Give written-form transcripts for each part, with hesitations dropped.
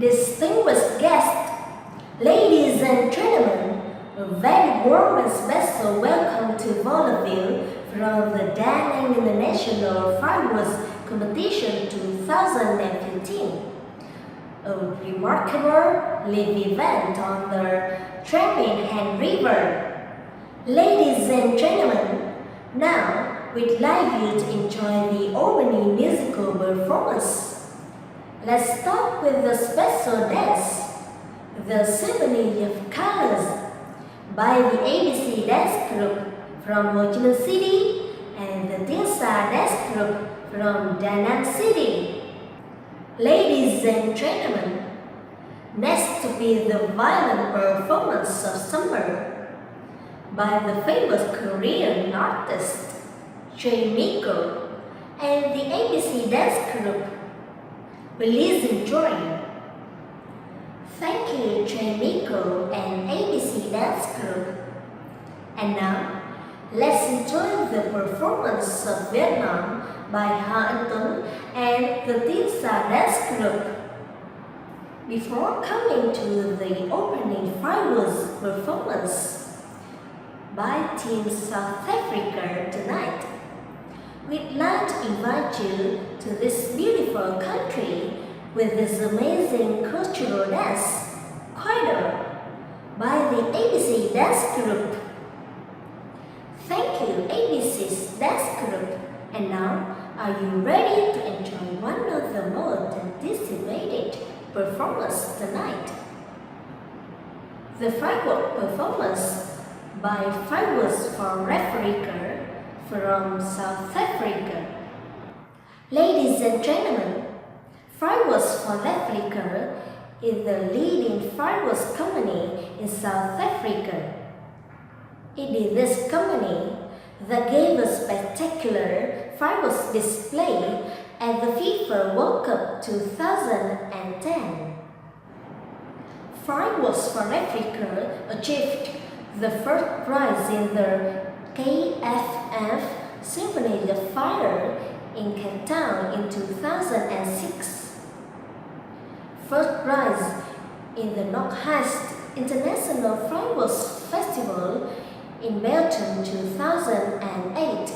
Distinguished guests, ladies and gentlemen, a very warm and special welcome to all of you from the Da Nang International Fireworks Competition 2015. A remarkable live event on the Trang Binh Han River. Ladies and gentlemen, now we'd like you to enjoy the opening musical performance. Let's start with the special dance, the Symphony of Colors, by the ABC Dance Group from Ho Chi Minh City and the Tinsa Dance Group from Da Nang City. Ladies and gentlemen, next to be the violin performance of Summer by the famous Korean artist Jae Miko and the ABC Dance Group. Please enjoy. Thank you, Jae Miko and ABC Dance Group. And now, let's enjoy the performance of Vietnam by Ha Anh Tuấn and the Tinsa Dance Group. Before coming to the opening fireworks performance by Team South Africa tonight, we'd like to invite you to this beautiful country with this amazing cultural dance, Kwaito, by the ABC Dance Group. Thank you, ABC's Dance Group. And now, are you ready to enjoy one of the most anticipated performances tonight? The firework performance by Fireworks for Africa from South Africa. Ladies and gentlemen, Fireworks for Africa is the leading fireworks company in South Africa. It is this company that gave a spectacular fireworks display at the FIFA World Cup 2010. Fireworks for Africa achieved the first prize in the KFF Symphony of Fire in Cape Town in 2006. First prize in the Northeast International Fireworks Festival in Belgium 2008.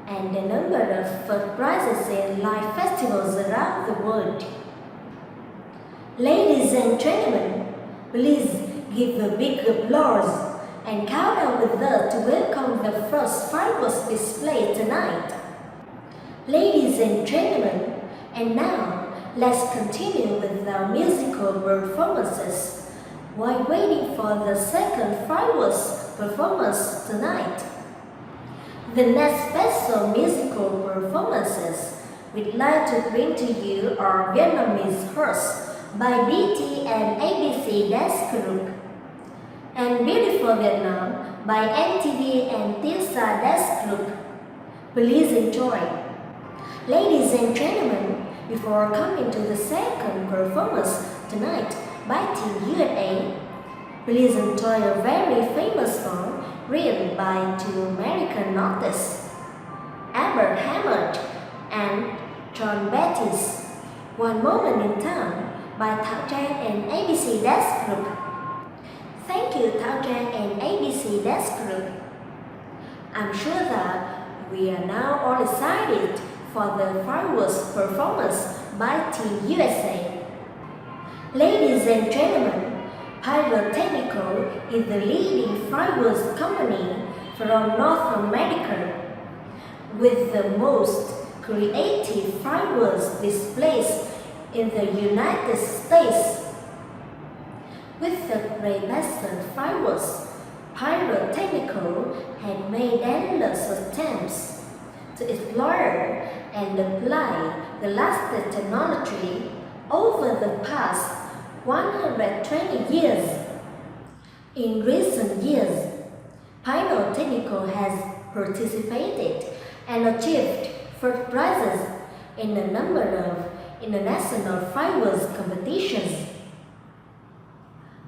And a number of first prizes in live festivals around the world. Ladies and gentlemen, please give a big applause and count out with us to welcome the first fireworks display tonight. Ladies and gentlemen, and now let's continue with our musical performances while waiting for the second fireworks performance tonight. The next special musical performances we'd like to bring to you are Vietnamese Hearse by BT and ABC Dance Group, and Beautiful Vietnam by MTV and Tinsa Dance Group. Please enjoy. Ladies and gentlemen, before coming to the second performance tonight by Team USA, please enjoy a very famous song written by two American artists, Albert Hammond and John Bettis, One Moment in Time by Thảo Trang and ABC Dance Group. Thank you, Thảo Trang and ABC Dance Group. I'm sure that we are now all excited for the fireworks performance by Team USA. Ladies and gentlemen, Pyrotechnical is the leading fireworks company from North America with the most creative fireworks displays in the United States. With the Ray-Baston fireworks, Pyrotechnical had made endless attempts to explore and apply the latest technology over the past 120 years. In recent years, Pyrotechnical has participated and achieved first prizes in a number of international fireworks competitions.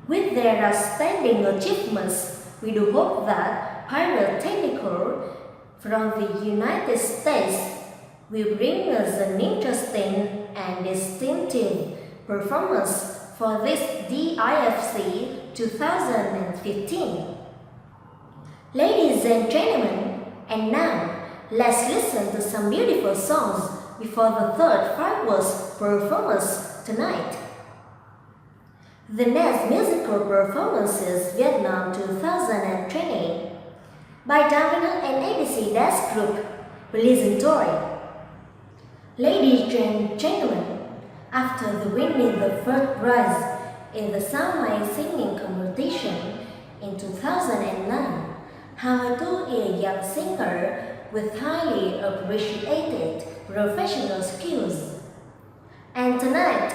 With their outstanding achievements, we do hope that Pyrotechnical from the United States will bring us an interesting and distinctive performance for this DIFC 2015. Ladies and gentlemen, and now let's listen to some beautiful songs before the third fireworks performance tonight. The next musical performance is Vietnam 2020 by Davina and ABC Dance Group. Please enjoy. Ladies and gentlemen, after the winning the first prize in the Sao Mai singing competition in 2009, Hao Tu is a young singer with highly appreciated professional skills. And tonight,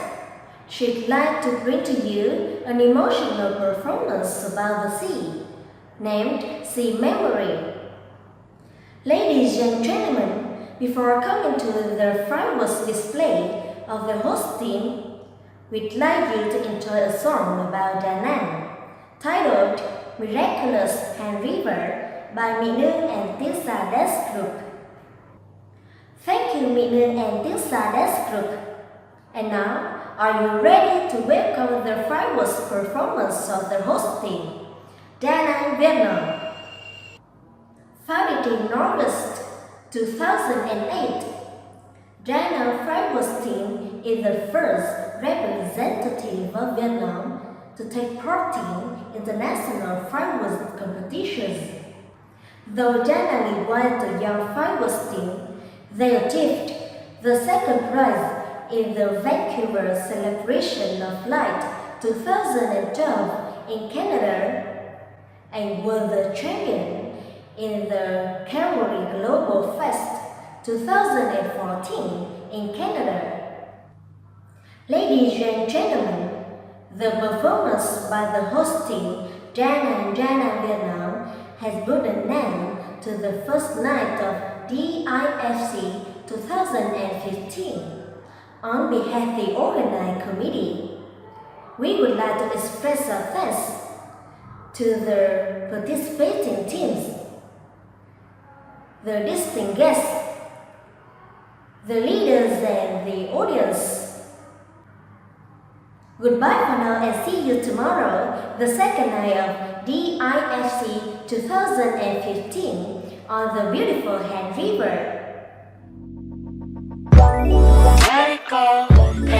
she'd like to bring to you an emotional performance about the sea, named Sea Memory. Ladies and gentlemen, before coming to the fireworks display of the host team, we'd like you to enjoy a song about Da Nang, titled Miraculous Hand River by Mỹ Nương and Tilsa Dance Group. Thank you, Mỹ Nương and Tilsa Dance Group. And now, are you ready to welcome the fireworks performance of the host team, Da Nang Vietnam? Founded in August 2008, Da Nang fireworks team is the first representative of Vietnam to take part in international fireworks competitions. Though Da Nang was the young fireworks team, they achieved the second prize in the Vancouver Celebration of Light 2012 in Canada and were the champion in the Calgary Global Fest 2014 in Canada. Ladies and gentlemen, the performance by the host team Da Nang Vietnam has brought an end to the first night of DIFC 2015. On behalf of the organizing committee, we would like to express our thanks to the participating teams, the distinguished guests, the leaders and the audience. Goodbye for now and see you tomorrow, the second night of DIFC 2015 on the beautiful Han River. Let it go.